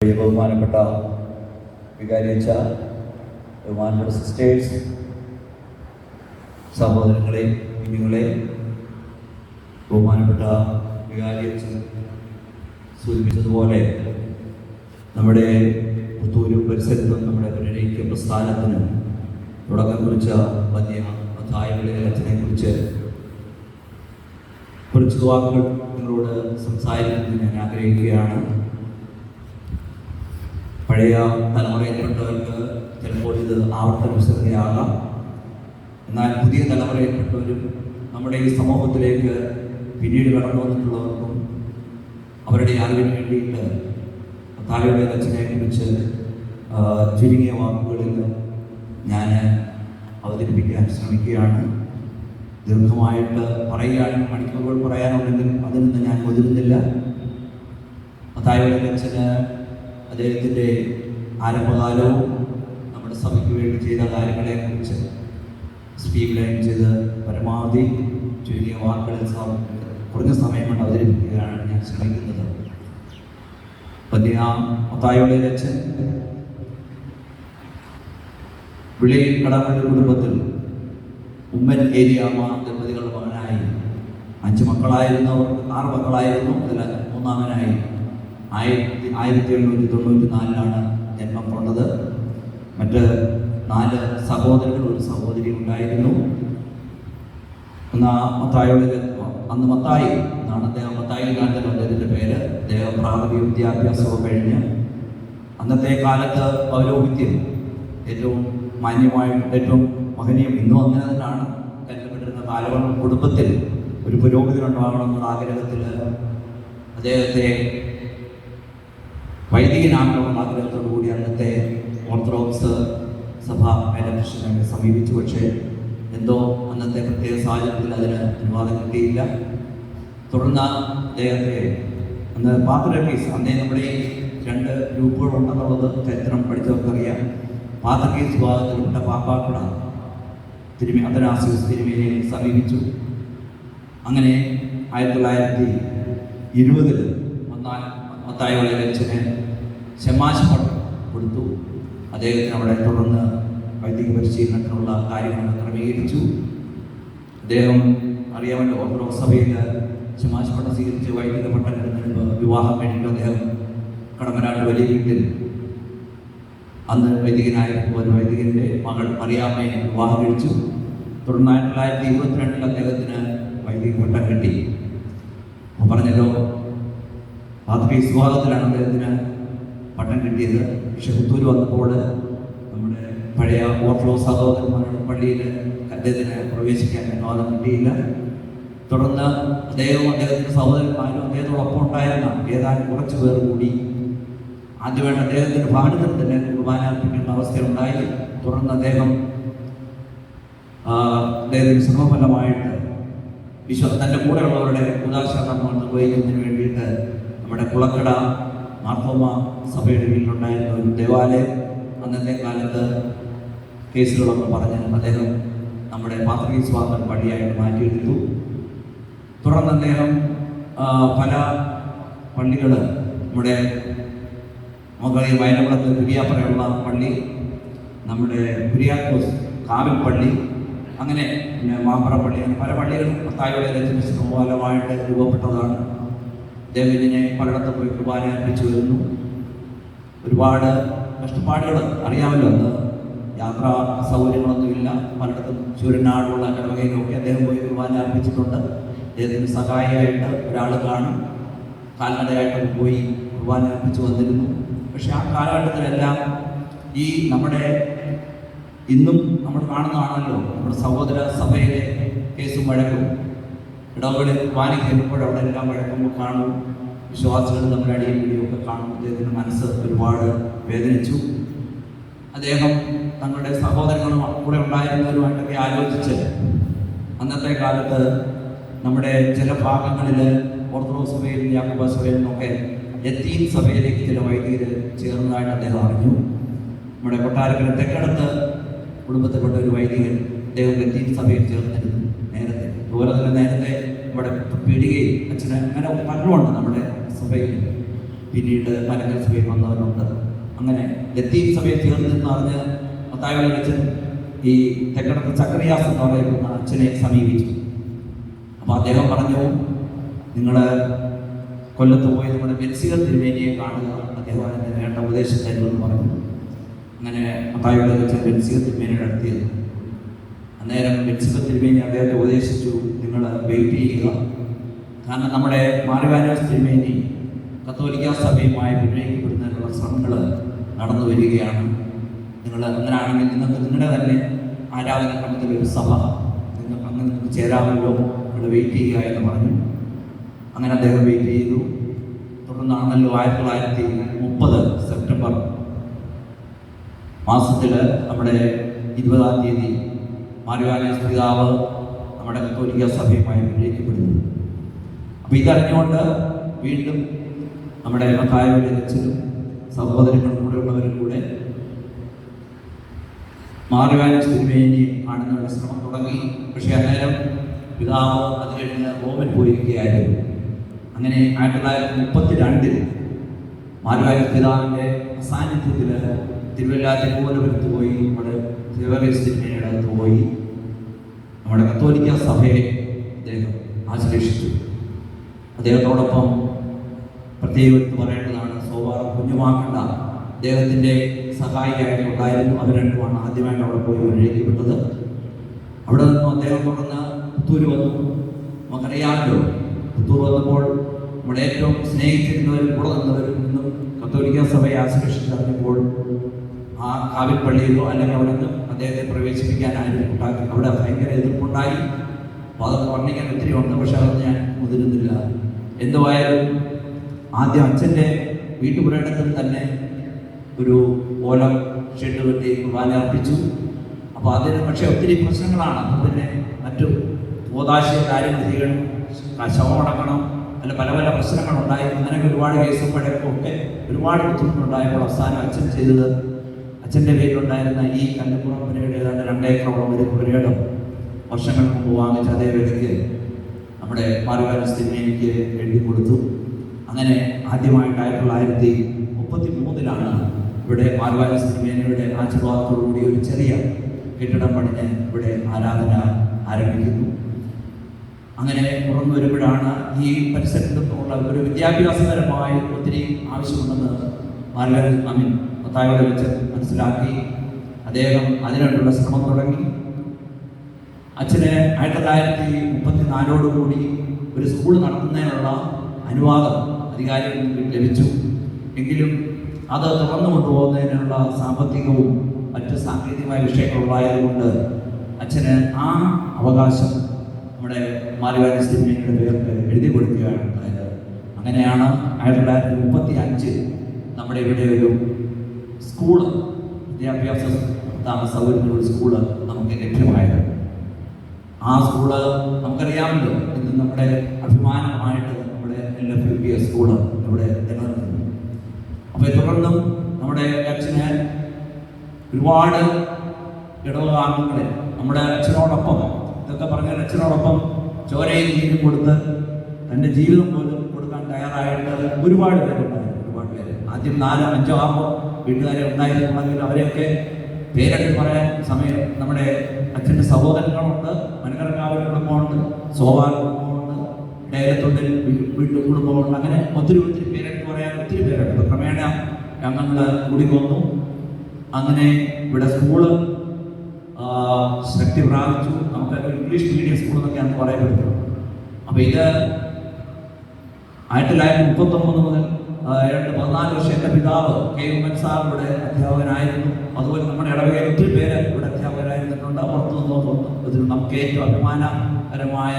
ബഹുമാനപ്പെട്ട വികാരിയച്ച, ബഹുമാനപ്പെട്ട സിസ്റ്റേഴ്സ്, സഹോദരങ്ങളെ, കുഞ്ഞുങ്ങളെ, ബഹുമാനപ്പെട്ട വികാരിയച്ഛൻ സൂചിപ്പിച്ചതുപോലെ നമ്മുടെ പുത്തൂരും പരിസരത്തും നമ്മുടെ പുനരൈക്യ പ്രസ്ഥാനത്തിന് തുടക്കം കുറിച്ച വലിയ മത്തായിയുടെ അച്ഛനെ കുറിച്ച് കുറച്ച് വാക്കുകൾ നിങ്ങളോട് സംസാരിക്കുന്നത് ഞാൻ ആഗ്രഹിക്കുകയാണ്. പഴയ തലമുറയിൽപ്പെട്ടവർക്ക് ചിലപ്പോൾ ഇത് ആവർത്തന വിസർജനയാകാം. എന്നാൽ പുതിയ തലമുറയിൽപ്പെട്ടവരും നമ്മുടെ ഈ സമൂഹത്തിലേക്ക് പിന്നീട് കടന്നു വന്നിട്ടുള്ളവർക്കും അവരുടെ അറിവിന് വേണ്ടിയിട്ട് താഴെയുടെ അച്ഛനെ കുറിച്ച് ചുരുങ്ങിയ വാക്കുകളിൽ ഞാൻ അവതരിപ്പിക്കാൻ ശ്രമിക്കുകയാണ്. ദീർഘമായിട്ട് പറയുകയാണെങ്കിൽ മണിക്കൂറുകൾ പറയാനുണ്ടെങ്കിൽ അതിൽ നിന്ന് ഞാൻ മുതിരുന്നില്ല. താഴെയുടെ അച്ഛന് അദ്ദേഹത്തിൻ്റെ ആരംഭകാലവും നമ്മുടെ സഭയ്ക്ക് വേണ്ടി ചെയ്ത കാര്യങ്ങളെക്കുറിച്ച് സ്പീക്ക് ലൈൻ ചെയ്ത് പരമാവധി ചുരുങ്ങിയ വാക്കുകളിൽ കുറഞ്ഞ സമയം കൊണ്ട് അവതരിപ്പിക്കുകയാണ് ഞാൻ ശ്രമിക്കുന്നത്. മത്തായിയുടെ അച്ഛൻ വിളയിൽ കടമൊരു കുടുംബത്തിൽ ഉമ്മൻ ഏരിയാമ്മ ദമ്പതികളുടെ മകനായി 5 മക്കളായിരുന്നു. അവർക്ക് 6 മക്കളായിരുന്നു. അതിൽ മൂന്നാമനായി 1794 ജന്മം കൊണ്ടത്. മറ്റ് 4 സഹോദരങ്ങൾ, ഒരു സഹോദരി ഉണ്ടായിരുന്നു. അന്ന് മത്തായി എന്നാണ് അദ്ദേഹം, മത്തായി ഗാന്ധൻ അദ്ദേഹത്തിൻ്റെ പേര്. അദ്ദേഹം പ്രാഥമിക വിദ്യാഭ്യാസവും കഴിഞ്ഞ് അന്നത്തെ കാലത്ത് പൗരോഹിത്യം ഏറ്റവും മാന്യമായിട്ട് ഏറ്റവും മഹനീയം, ഇന്നും അങ്ങനെ തന്നെയാണ് കരുതപ്പെട്ടിരുന്ന കാലഘട്ടം. കുടുംബത്തിൽ ഒരു പുരോഗതിയുണ്ടാകണമെന്നുള്ള ആഗ്രഹത്തിൽ അദ്ദേഹത്തെ വൈദികനാകണമെന്ന ആഗ്രഹത്തോടു കൂടി അന്നത്തെ ഓർത്തഡോക്സ് സഭ മേലധ്യക്ഷനെ സമീപിച്ചു. പക്ഷേ എന്തോ അന്നത്തെ പ്രത്യേക സാഹചര്യത്തിൽ അതിന് അനുവാദം കിട്ടിയില്ല. തുടർന്ന് അദ്ദേഹത്തെ അന്ന് പാത്രികീസ്, അന്നേ നമ്മുടെ ഈ 2 ഗ്രൂപ്പുകളുണ്ടെന്നുള്ളത് ചരിത്രം പഠിച്ചവർക്കറിയാം. പാത്രികീസ് വിഭാഗത്തിൽപ്പെട്ട പാപ്പാക്കുട അത്തനാസിയോസ് തിരുമേനിയെ സമീപിച്ചു. അങ്ങനെ 1920 മത്തായിയുടെ അച്ഛന് ശമാശ പട്ടം കൊടുത്തു. അദ്ദേഹത്തിന് അവിടെ തുടർന്ന് വൈദിക പരിശീലനത്തിനുള്ള കാര്യങ്ങൾ ക്രമീകരിച്ചു. അദ്ദേഹം അറിയാമല്ലോ, ഓർത്തഡോക്സ് സഭയിൽ ശമാശ പട്ടം സ്വീകരിച്ച് വൈദിക പട്ടം കിട്ടുന്നതിന് വിവാഹം കഴിഞ്ഞിട്ട് അദ്ദേഹം കടമനാട് വലിയ വീട്ടിൽ അന്ന് വൈദികനായിരുന്ന ഒരു വൈദികൻ്റെ മകൾ മറിയാമ്മയെ വിവാഹം കഴിച്ചു. തുടർന്ന് 1922 അദ്ദേഹത്തിന് വൈദിക പട്ടം കിട്ടി. പറഞ്ഞല്ലോ, പാത്രീസ് വിഭാഗത്തിലാണ് അദ്ദേഹത്തിന് പട്ടം കിട്ടിയത്. പക്ഷെ പുത്തൂർ വന്നപ്പോൾ നമ്മുടെ പഴയ ഓർത്തഡോക്സ് സഹോദരന്മാരുടെ പള്ളിയിൽ അദ്ദേഹത്തിന് പ്രവേശിക്കാൻ അനുവാദം കിട്ടിയില്ല. തുടർന്ന് അദ്ദേഹത്തിൻ്റെ സഹോദരന്മാരും അദ്ദേഹത്തോടൊപ്പം ഉണ്ടായിരുന്ന ഏതാനും കുറച്ച് പേർ കൂടി ആദ്യമായിട്ട് അദ്ദേഹത്തിൻ്റെ ഭാരതത്തിൽ തന്നെ കുർബാന അർപ്പിക്കേണ്ട അവസ്ഥയുണ്ടായി. തുടർന്ന് അദ്ദേഹത്തിന് ശ്രമഫലമായിട്ട് തൻ്റെ കൂടെയുള്ളവരുടെ ഉദാശകർമ്മങ്ങൾ നിർവഹിക്കുന്നതിന് വേണ്ടിയിട്ട് നമ്മുടെ കുളക്കട മാർത്തോമ സഭയുടെ കീഴിലുണ്ടായിരുന്ന ഒരു ദേവാലയം അന്നത്തെ കാലത്ത് കേസുകളൊക്കെ പറഞ്ഞ് അദ്ദേഹം നമ്മുടെ പാത്രീസ് വാങ്ങൽ പള്ളിയായിട്ട് മാറ്റിയെടുത്തു. തുടർന്ന് അദ്ദേഹം പല പള്ളികൾ, നമ്മുടെ നമുക്കറിയാം വയലകുളത്ത് കുര്യാപ്പറയുള്ള പള്ളി, നമ്മുടെ കുര്യാക്കോസ് കാവിൽ പള്ളി, അങ്ങനെ പിന്നെ മാമ്പറ പള്ളി, അങ്ങനെ പല പള്ളികളും മത്തായിയുടെ അച്ഛന് സമൂലമായിട്ട് രൂപപ്പെട്ടതാണ്. അദ്ദേഹം ഇതിനെ പലയിടത്തും പോയി കുർബാന അർപ്പിച്ചു വരുന്നു. ഒരുപാട് കഷ്ടപ്പാടുകൾ അറിയാമല്ലോ, അന്ന് യാത്രാ സൗകര്യങ്ങളൊന്നുമില്ല. പലയിടത്തും ചൂരനാടുള്ള ഇടവകയിലൊക്കെ അദ്ദേഹം പോയി കുർബാന അർപ്പിച്ചിട്ടുണ്ട്. അദ്ദേഹത്തിന് സഹായിയായിട്ട് ഒരാൾ കാണും, കാൽനടയായിട്ട് പോയി കുർബാന അർപ്പിച്ചു വന്നിരുന്നു. പക്ഷെ ആ കാലഘട്ടത്തിലെല്ലാം ഈ നമ്മുടെ ഇന്നും നമ്മൾ കാണുന്നതാണല്ലോ, നമ്മുടെ സഹോദര സഭയിലെ കേസും വഴക്കും, ഇടവകളിൽ കുർബാന കയറുമ്പോൾ അവിടെ എല്ലാം വഴക്കുമ്പോൾ കാണും, വിശ്വാസികൾ നമ്മുടെ അടിയിലൂടെയൊക്കെ കാണും. അദ്ദേഹത്തിൻ്റെ മനസ്സ് ഒരുപാട് വേദനിച്ചു. അദ്ദേഹം തങ്ങളുടെ സഹോദരങ്ങളും കൂടെ ഉണ്ടായിരുന്നവരുമായിട്ടൊക്കെ ആലോചിച്ച് അന്നത്തെ കാലത്ത് നമ്മുടെ ചില ഭാഗങ്ങളിൽ ഓർത്തഡോക്സ് സഭയിലും യാക്കോബ സഭയിൽ നിന്നൊക്കെ ലത്തീൻ സഭയിലേക്ക് ചില വൈദികർ ചേർന്നതായിട്ട് അദ്ദേഹം അറിഞ്ഞു. നമ്മുടെ കൊട്ടാരക്കര തെക്കടത്ത് കുടുംബത്തിൽപ്പെട്ട ഒരു വൈദികൻ അദ്ദേഹം ലത്തീൻ സഭയിൽ ചേർന്നിരുന്നു നേരത്തെ. അതുപോലെ തന്നെ നേരത്തെ നമ്മുടെ പീടികയിൽ അച്ഛന് അങ്ങനെ പലരുമുണ്ട് നമ്മുടെ സഭയിൽ. പിന്നീട് മലങ്കര സഭയിൽ വന്നവരുണ്ട്. അങ്ങനെ ലത്തീൻ സഭയെ ചേർന്നെന്ന് പറഞ്ഞ് മത്തായിയുടെ അച്ഛൻ ഈ തെക്കടത്ത് സക്കറിയാസ് എന്ന് പറയുന്ന അച്ഛനെ സമീപിച്ചു. അപ്പോൾ അദ്ദേഹം പറഞ്ഞു, നിങ്ങൾ കൊല്ലത്ത് പോയി നമ്മുടെ ബെൻസിഗർ തിരുമേനിയെ കാണുക, അദ്ദേഹം അതിന് വേണ്ട ഉപദേശം തരുമെന്ന് പറഞ്ഞു. അങ്ങനെ മത്തായിയുടെ അച്ഛൻ ബെൻസിഗർ തിരുമേനിയുടെ അടുത്തിയത്. അന്നേരം ബെൻസിഗർ തിരുമേനി അദ്ദേഹത്തെ ഉപദേശിച്ചു, നിങ്ങൾ വെയിറ്റ് ചെയ്യുക, കാരണം നമ്മുടെ മാർവാനോസ് തിരുമേനി കത്തോലിക്ക സഭയുമായി വിഭജിക്കപ്പെടുന്നതിനുള്ള ശ്രമങ്ങൾ നടന്നു വരികയാണ്. നിങ്ങൾ അങ്ങനെയാണെങ്കിൽ നിങ്ങൾക്ക് നിങ്ങളുടെ തന്നെ ആരാധന ക്രമത്തിലൊരു സഭ നിങ്ങൾക്ക് ചേരാമല്ലോ, നിങ്ങൾ വെയിറ്റ് ചെയ്യുക എന്ന് പറഞ്ഞു. അങ്ങനെ അദ്ദേഹം വെയിറ്റ് ചെയ്തു. തുടർന്നാണല്ലോ 1930 സെപ്റ്റംബർ മാസത്തിൽ നമ്മുടെ 20-ാം തീയതി മാർവാനോസ് പിതാവ് നമ്മുടെ കത്തോലിക്ക സഭയുമായി വിഭജിക്കപ്പെടുന്നത്. അപ്പോൾ ഇതറിഞ്ഞുകൊണ്ട് വീണ്ടും നമ്മുടെ മത്തായിയുടെ അച്ഛനും സഹോദരങ്ങളും കൂടെ ഉള്ളവരും കൂടെ മാർവാനോസ് തിരുമേനിയെ കാണുന്നവരുടെ ശ്രമം തുടങ്ങി. പക്ഷേ അന്നേരം പിതാവ് അത് കഴിഞ്ഞ് റോമിൽ പോയിരിക്കുകയായിരുന്നു. അങ്ങനെ 1932 മാർവാനോസ് പിതാവിൻ്റെ സാന്നിധ്യത്തിൽ തിരുവല്ല തിരുവോലപുരത്ത് പോയി നമ്മുടെ ദേവാലയസ് തിരുമേനിയുടെ അടുത്ത് പോയി നമ്മുടെ കത്തോലിക്ക സഭയെ അദ്ദേഹം ആശ്ലേഷിച്ചു. അദ്ദേഹത്തോടൊപ്പം പ്രത്യേകം പറയേണ്ടതാണ്, സോവാർ കുഞ്ഞുമാക്കണ്ട അദ്ദേഹത്തിൻ്റെ സഹായിയായിട്ടുണ്ടായിരുന്നു. അവർ രണ്ടുമാണ് ആദ്യമായിട്ട് അവിടെ പോയി വിഭജിക്കപ്പെട്ടത്. അവിടെ നിന്നും അദ്ദേഹം തുടർന്ന് പുത്തൂർ വന്നു. നമുക്കറിയാമല്ലോ, പുത്തൂർ വന്നപ്പോൾ നമ്മുടെ ഏറ്റവും സ്നേഹിച്ചിരുന്നവരും കൂടെ നിന്നവരും നിന്നും കത്തോലിക്ക സഭയെ ആശ്ലേഷിച്ചറിഞ്ഞപ്പോൾ ആ കാവിൽപ്പള്ളിയിലോ അല്ലെങ്കിൽ അവിടെ നിന്ന് അദ്ദേഹത്തെ പ്രവേശിപ്പിക്കാൻ ആരും ഉണ്ടാക്കി. അവിടെ ഭയങ്കര എതിർപ്പുണ്ടായി. അപ്പോൾ അതൊക്കെ വർണ്ണിക്കാൻ ഒത്തിരി ഉണ്ട്, പക്ഷെ അതൊന്നും ഞാൻ മുതിരുന്നില്ല. എന്തുവായാലും ആദ്യം അച്ഛൻ്റെ വീട്ടുപുരയിടത്തിൽ തന്നെ ഒരു ഓലം ഷെഡ് കെട്ടി കുർബാന അർപ്പിച്ചു. അപ്പോൾ അതിന് പക്ഷേ ഒത്തിരി പ്രശ്നങ്ങളാണ്. അപ്പോൾ പിന്നെ മറ്റു ഓതാശയ കാര്യങ്ങൾ ചെയ്യണം, ശവമടക്കണം, അല്ല പല പല പ്രശ്നങ്ങളുണ്ടായി. അങ്ങനെയൊക്കെ ഒരുപാട് കേസുമ്പോഴൊക്കെ ഒരുപാട് ബുദ്ധിമുട്ടുണ്ടായപ്പോൾ അവസാനം അച്ഛൻ ചെയ്തത്, അച്ഛൻ്റെ പേരിലുണ്ടായിരുന്ന ഈ കല്ലുപുറം പുരയുടെ ഏതാണ്ട് 2 ഏക്കറോളം ഒരു പുരയിടം വർഷങ്ങൾക്ക് മുമ്പ് വാങ്ങിച്ച അതേ വിലയ്ക്ക് നമ്മുടെ മാർവാനോസ് തിരുമേനിക്ക് എഴുതി കൊടുത്തു. അങ്ങനെ ആദ്യമായിട്ട് 1933 ഇവിടെ മാർവാനോസ് തിരുമേനിയുടെ ആശീർവാദത്തോടുകൂടി ഒരു ചെറിയ കെട്ടിടം പണിഞ്ഞ് ഇവിടെ ആരാധന ആരംഭിക്കുന്നു. അങ്ങനെ തുറന്നു വരുമ്പോഴാണ് ഈ പരിസരത്തുള്ള ഒരു വിദ്യാഭ്യാസപരമായി ഒത്തിരി ആവശ്യമുണ്ടെന്ന് മത്തായിയുടെ വെച്ച് മനസ്സിലാക്കി. അദ്ദേഹം അതിനുള്ള ശ്രമം തുടങ്ങി. അച്ഛന് 1934 ഒരു സ്കൂൾ നടത്തുന്നതിനുള്ള അനുവാദം അധികാരികളിൽ നിന്ന് ലഭിച്ചു. എങ്കിലും അത് തുറന്നു കൊണ്ടുപോകുന്നതിനുള്ള സാമ്പത്തികവും മറ്റ് സാങ്കേതികമായ വിഷയങ്ങളുള്ളായതുകൊണ്ട് അച്ഛന് ആ അവകാശം നമ്മുടെ മാർവാനോസ് തിരുമേനിയുടെ പേർക്ക് എഴുതി കൊടുക്കുകയാണ് ഉണ്ടായത്. അങ്ങനെയാണ് 1935 നമ്മുടെ ഇവിടെ ഒരു സ്കൂള്, വിദ്യാഭ്യാസ സൗകര്യത്തിലുള്ള സ്കൂള് നമുക്ക് ലഭ്യമായത്. ആ സ്കൂള് നമുക്കറിയാമല്ലോ, ഇന്ന് നമ്മുടെ അഭിമാനമായിട്ട് നമ്മുടെ LFUPS സ്കൂള് ഇവിടെ നിലനിർത്തുന്നു. അപ്പോൾ തുടർന്നും നമ്മുടെ അച്ഛന് ഒരുപാട് ഇടവകാംഗങ്ങളെ നമ്മുടെ അച്ഛനോടൊപ്പം, ഇതൊക്കെ പറഞ്ഞാൽ അച്ഛനോടൊപ്പം ചോരയും നീരും കൊടുത്ത് തൻ്റെ ജീവിതം പോലും കൊടുക്കാൻ തയ്യാറായിട്ട് ഒരുപാട് പേരുണ്ടായിരുന്നു. ഒരുപാട് പേര് ആദ്യം 4, 5, 6 വീട്ടുകാരെ ഉണ്ടായിരുന്നുണ്ടെങ്കിൽ അവരെയൊക്കെ പേരെടുത്ത് പറയാൻ സമയം നമ്മുടെ അച്ഛൻ്റെ സഹോദരങ്ങളുണ്ട്, മനക്കരക്കാവിൽ കുടുംബമുണ്ട്, സോവാർ കുടുംബമുണ്ട്, ഡേലത്തൊണ്ടിൽ വീട്ടു കുടുംബമുണ്ട്. അങ്ങനെ ഒത്തിരി പേരെടുത്ത് പറയാൻ ഒത്തിരി പേരുണ്ട്. ക്രമേണ ഞങ്ങൾ കൂടി വന്നു. അങ്ങനെ ഇവിടെ സ്കൂള് ശക്തി പ്രാപിച്ചു. നമുക്ക് ഇംഗ്ലീഷ് മീഡിയം സ്കൂൾ എന്നൊക്കെയാണ് പറയപ്പെടുന്നത്. അപ്പോൾ ഇത് 1939 മുതൽ 14 വർഷം എൻ്റെ പിതാവ് K. ഉമ്മൻ സാർ ഇവിടെ അധ്യാപകനായിരുന്നു. അതുപോലെ നമ്മുടെ ഇടവകയിൽ ഒത്തിരി പേര് ഇവിടെ അധ്യാപകരായിരുന്നിട്ടുണ്ട്. പുറത്തു നിന്നോ ഇതിൽ നമുക്ക് ഏറ്റവും അഭിമാനകരമായ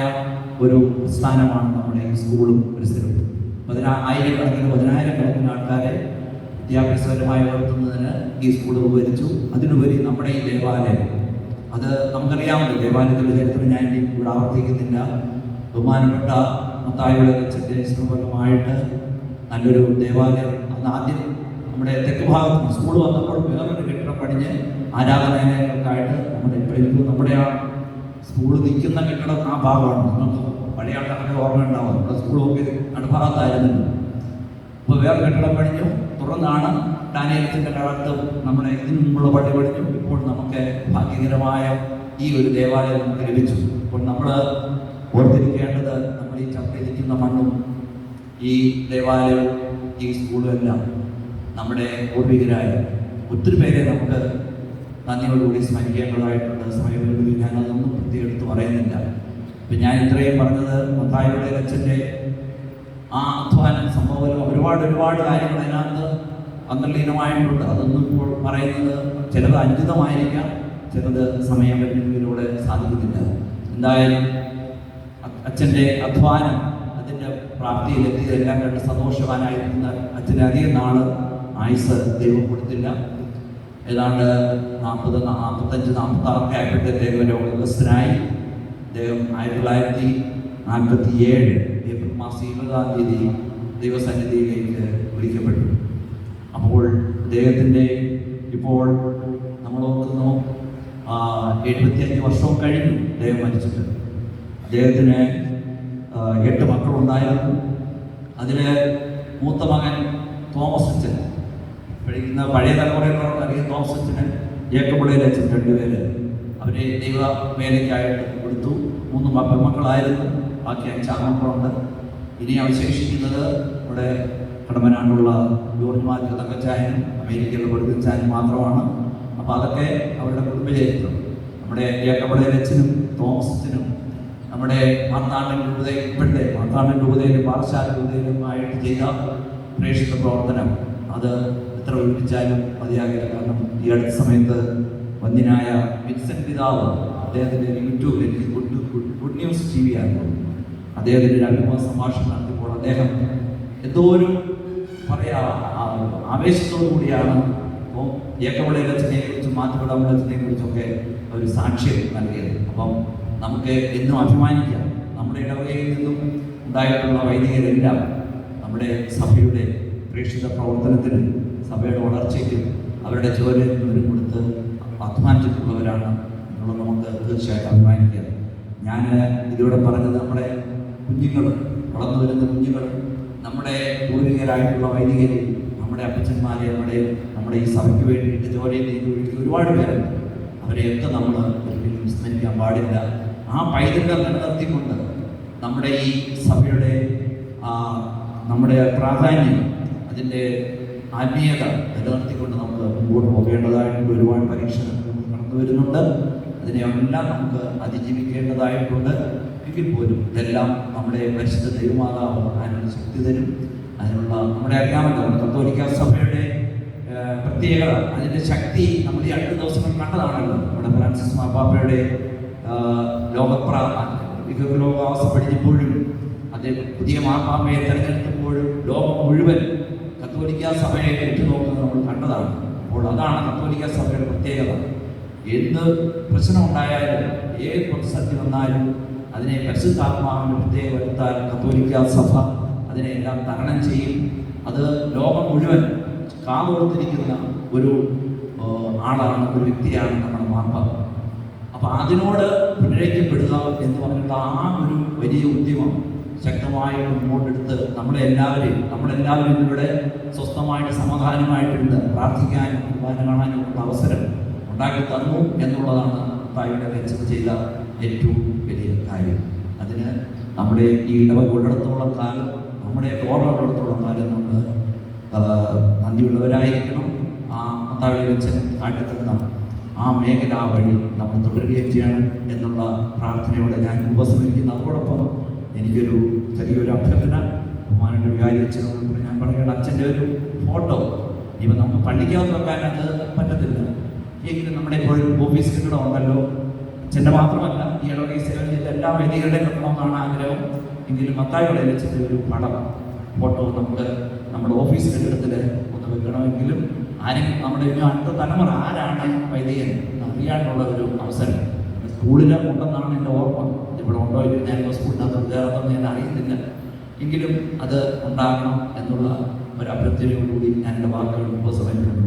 ഒരു സ്ഥാനമാണ് നമ്മുടെ ഈ സ്കൂളും പരിസരവും. 10,000 ആൾക്കാരെ വിദ്യാഭ്യാസപരമായി വളർത്തുന്നതിന് ഈ സ്കൂൾ ഉപകരിച്ചു. അതിനുപരി നമ്മുടെ ഈ ദേവാലയം, അത് നമുക്കറിയാമല്ലോ, ദേവാലയത്തിൻ്റെ ചരിത്രം ഞാൻ ഇവിടെ ആവർത്തിക്കുന്നില്ല. ബഹുമാനപ്പെട്ട മത്തായിയുടെ അച്ഛൻ്റെ ശ്രമമായിട്ട് നല്ലൊരു ദേവാലയം അന്ന് ആദ്യം നമ്മുടെ തെക്ക് ഭാഗത്ത് സ്കൂൾ വന്നപ്പോൾ വേറൊരു കെട്ടിടം പണിഞ്ഞ് ആരാധനാലയങ്ങൾക്കായിട്ട് നമ്മുടെ ആ സ്കൂൾ നിൽക്കുന്ന കെട്ടിടം ആ ഭാഗമാണ്. നമുക്ക് പഴയ ആൾക്കാരുടെ ഓർമ്മ ഉണ്ടാവും. നമ്മുടെ സ്കൂളൊക്കെ നടുഭാഗത്തായിരുന്നു. ഇപ്പോൾ വേറെ കെട്ടിടം പണിഞ്ഞു, തുടർന്നാണ് ഡാനിയേലച്ചൻ്റെ കാലത്ത് നമ്മുടെ ഇതിനു മുമ്പുള്ള പള്ളി പണിഞ്ഞു. ഇപ്പോൾ നമുക്ക് ഭാഗ്യകരമായ ഈ ഒരു ദേവാലയം നമുക്ക് ലഭിച്ചു. അപ്പോൾ നമ്മൾ ഓർത്തിരിക്കേണ്ടത്, നമ്മൾ ഈ ചർച്ചയിരിക്കുന്ന മണ്ണും ഈ ദേവാലയവും ഈ സ്കൂളും എല്ലാം നമ്മുടെ പൂർവികരായ ഒത്തിരി പേരെ നമുക്ക് നന്ദിയോടുകൂടി സ്മരിക്കേണ്ടതായിട്ടുണ്ട്. സമയങ്ങളിൽ ഞാനതൊന്നും പ്രത്യേകം എടുത്ത് പറയുന്നില്ല. ഇപ്പം ഞാൻ ഇത്രയും പറഞ്ഞത് മത്തായിയുടെ അച്ഛൻ്റെ ആ അധ്വാനം, സംഭവം, ഒരുപാട് കാര്യങ്ങൾ അതിനകത്ത് അന്തർലീനമായിട്ടുണ്ട്. അതൊന്നും ഇപ്പോൾ പറയുന്നത് ചിലത് അനുചിതമായിരിക്കാം, ചിലത് സമയപരിധിയിലൂടെ സാധിക്കുന്നില്ല. എന്തായാലും അച്ഛൻ്റെ അധ്വാനം അതിൻ്റെ പ്രാപ്തിയിലെത്തിയതെല്ലാം കണ്ട് സന്തോഷവാനായിരുന്ന അച്ഛന് അധികം നാള് ആയുസ് ദൈവം കൊടുത്തില്ല. ഏതാണ്ട് 45-46 ആയപ്പോഴത്തേക്ക് രോഗഗ്രസ്തനായി. അദ്ദേഹം 1947 ഏപ്രിൽ മാസം 20 ദൈവസന്നിധിയിലേക്ക് വിളിക്കപ്പെട്ടു. അപ്പോൾ അദ്ദേഹത്തിൻ്റെ ഇപ്പോൾ നമ്മൾ നോക്കുന്നു 75 വർഷവും കഴിഞ്ഞു അദ്ദേഹം മരിച്ചിട്ട്. അദ്ദേഹത്തിന് 8 മക്കളുണ്ടായിരുന്നു. അതിൽ മൂത്ത മകൻ തോമസ് അച്ഛൻ, പഠിക്കുന്ന പഴയ തലമുറയിലുള്ള അറിയ തോമസ് അച്ഛന് ജേക്കബുളയിലെ അച്ഛൻ 2 പേര് അവരെ ദൈവ വേലയ്ക്കായിട്ട് കൊടുത്തു. 3 പെൺമക്കളായിരുന്നു, ബാക്കി 5 ആൺമക്കളുണ്ട്. ഇനി അവശേഷിക്കുന്നത് ഇവിടെ കടമനാടുള്ള ജോർജ് മാത്യു തങ്കച്ചായനും അമേരിക്കയിലെ കൊടുക്കച്ചായനും മാത്രമാണ്. അപ്പോൾ അതൊക്കെ അവരുടെ കുടുംബചരിത്രം. നമ്മുടെ ജേക്കബുളയിലെ അച്ഛനും തോമസ് അച്ഛനും നമ്മുടെ മാർത്താണ്ഡൻ രൂപതയിൽ, ഇപ്പോഴത്തെ മാർത്താണ്ഡൻ രൂപതയിലും പാറശാല രൂപതയിലുമായിട്ട് ചെയ്ത പ്രേക്ഷിത പ്രവർത്തനം അത് എത്ര വിളിച്ചാലും മതിയാകില്ല. കാരണം ഈ അടുത്ത സമയത്ത് വന്യനായ വിൻസെന്റ് പിതാവ് അദ്ദേഹത്തിൻ്റെ യൂട്യൂബിൽ ഗുഡ് ന്യൂസ് TV ആയിരുന്നു. അദ്ദേഹത്തിൻ്റെ 2 സംഭാഷണം നടത്തിയപ്പോൾ അദ്ദേഹം എന്തോ ഒരു ആവേശത്തോടു കൂടിയാണ് അപ്പോൾ ജേക്കബുളയിലെ അച്ഛനെ കുറിച്ചും മാത്യു അച്ഛനെ കുറിച്ചൊക്കെ ഒരു സാക്ഷ്യം നൽകിയത്. അപ്പം നമുക്ക് എന്നും അഭിമാനിക്കാം. നമ്മുടെ ഇടവകയിൽ നിന്നും ഉണ്ടായിട്ടുള്ള വൈദികരെല്ലാം നമ്മുടെ സഭയുടെ പ്രേക്ഷിത പ്രവർത്തനത്തിനും സഭയുടെ വളർച്ചയ്ക്കും അവരുടെ ജോലിയും കൊടുത്ത് അധ്വാനിച്ചിട്ടുള്ളവരാണ് എന്നുള്ളത് നമുക്ക് തീർച്ചയായിട്ടും അഭിമാനിക്കാം. ഞാൻ ഇതിലൂടെ പറഞ്ഞത് നമ്മുടെ കുഞ്ഞുങ്ങൾ, വളർന്നു വരുന്ന കുഞ്ഞുങ്ങൾ, നമ്മുടെ പൂർവികരായിട്ടുള്ള വൈദികരെ, നമ്മുടെ അപ്പച്ചന്മാരെ, നമ്മുടെ ഈ സഭയ്ക്ക് വേണ്ടിയിട്ട് ജോലി ചെയ്ത് ഒരുപാട് പേരുണ്ട്. അവരെയൊക്കെ നമ്മൾ ഒരിക്കലും വിസ്മരിക്കാൻ പാടില്ല. ആ പൈതൃകം നിലനിർത്തിക്കൊണ്ട് നമ്മുടെ ഈ സഭയുടെ നമ്മുടെ പ്രാധാന്യം, അതിൻ്റെ ആത്മീയത നിലനിർത്തിക്കൊണ്ട് നമുക്ക് മുമ്പോട്ട് പോകേണ്ടതായിട്ടുണ്ട്. ഒരുപാട് പരീക്ഷകൾ കടന്നു വരുന്നുണ്ട്. അതിനെയെല്ലാം നമുക്ക് അതിജീവിക്കേണ്ടതായിട്ടുണ്ട്. എങ്കിൽ പോലും ഇതെല്ലാം നമ്മുടെ പരിശുദ്ധ ദൈവമാതാവ് അതിനുള്ള ശക്തി തരും. അതിനുള്ള നമ്മുടെ അറിയാമല്ലോ കത്തോലിക്ക സഭയുടെ പ്രത്യേകത, അതിൻ്റെ ശക്തി നമ്മൾ ഈ അടുത്ത ദിവസങ്ങൾ കണ്ടതാണല്ലോ. നമ്മുടെ ഫ്രാൻസിസ് മാർപ്പാപ്പയുടെ ലോകാവസ്ഥ പഠിച്ചപ്പോഴും അദ്ദേഹം പുതിയ മാർപ്പാപ്പയെ തിരഞ്ഞെടുത്തപ്പോഴും ലോകം മുഴുവൻ കത്തോലിക്ക സഭയെ ഏറ്റുനോക്കുന്നത് നമ്മൾ കണ്ടതാണ്. അപ്പോൾ അതാണ് കത്തോലിക്ക സഭയുടെ പ്രത്യേകത. എന്ത് പ്രശ്നം ഉണ്ടായാലും, ഏത് പ്രതിസന്ധി വന്നാലും അതിനെ പരിശുദ്ധാത്മാവിൻ്റെ പ്രത്യേക വരുത്താൻ കത്തോലിക്ക സഭ അതിനെല്ലാം തരണം ചെയ്യും. അത് ലോകം മുഴുവൻ കാതോർത്തിരിക്കുന്ന ഒരു ആളാണ്, ഒരു വ്യക്തിയാണ് നമ്മുടെ മാർപ്പാപ്പ. അപ്പം അതിനോട് പിഴയ്ക്കപ്പെടുക എന്ന് പറഞ്ഞിട്ട് ആ ഒരു വലിയ ഉദ്യമം ശക്തമായി മുമ്പോട്ടെടുത്ത് നമ്മളെല്ലാവരും ഇവിടെ സ്വസ്ഥമായിട്ട് സമാധാനമായിട്ടിരുന്ന് പ്രാർത്ഥിക്കാനും കുർബാന കാണാനും ഉള്ള അവസരം ഉണ്ടാക്കി തന്നു എന്നുള്ളതാണ് തായുടെ വെച്ചത് ചെയ്ത ഏറ്റവും വലിയ കാര്യം. അതിന് നമ്മുടെ ഈ ഇടവക ഉള്ളിടത്തോളം കാലം, നമ്മുടെ ഓർമ്മകളിടത്തോളം കാലം നമ്മൾ നന്ദിയുള്ളവരായിരിക്കണം. ആ താഴെ വെച്ച് കാട്ടിത്തന്ന ആ മേഖല വഴി നമ്മൾ തുടരുകയും ചെയ്യണം എന്നുള്ള പ്രാർത്ഥനയോടെ ഞാൻ ഉപസംഹരിക്കുന്നു. അതോടൊപ്പം എനിക്കൊരു ചെറിയൊരു അഭ്യർത്ഥന, ബഹുമാനന്റെ വികാരിച്ചതിനോട് ഞാൻ പറയുന്നത്, അച്ഛൻ്റെ ഒരു ഫോട്ടോ ഇപ്പം നമുക്ക് പള്ളിക്കകത്ത് വെക്കാൻ അത് പറ്റത്തില്ല. എങ്കിലും നമ്മുടെ ഇപ്പോൾ ഓഫീസ് കെട്ടിടം ഉണ്ടല്ലോ, അച്ഛൻ്റെ മാത്രമല്ല ഈ ഇടവക സേവനത്തിൻ്റെ എല്ലാ വേദികളുടെയും കെട്ടണമെന്നാണ് ആഗ്രഹം. എങ്കിലും മത്തായിയുടെ അച്ഛൻ്റെ ഒരു പടം ഫോട്ടോ നമുക്ക് നമ്മുടെ ഓഫീസ് കെട്ടിടത്തിൽ ഒന്ന് വെക്കണമെങ്കിലും ആരെങ്കിലും നമ്മുടെ അടുത്ത തലമുറ ആരാണ് വൈദികൻ അറിയാനുള്ള ഒരു അവസരം സ്കൂളിൽ ഉണ്ടെന്നാണ് എൻ്റെ ഓർമ്മ. ഇവിടെ ഉണ്ടോ ഇല്ല, ഞാനിപ്പോൾ സ്കൂളിനകത്ത് കയറുന്നതെന്ന് ഞാൻ അറിയുന്നില്ല. എങ്കിലും അത് ഉണ്ടാകണം എന്നുള്ള ഒരു അഭ്യർത്ഥനയോടുകൂടി ഞാൻ എൻ്റെ വാക്കുകൾ ഉപസംഹരിക്കുന്നു.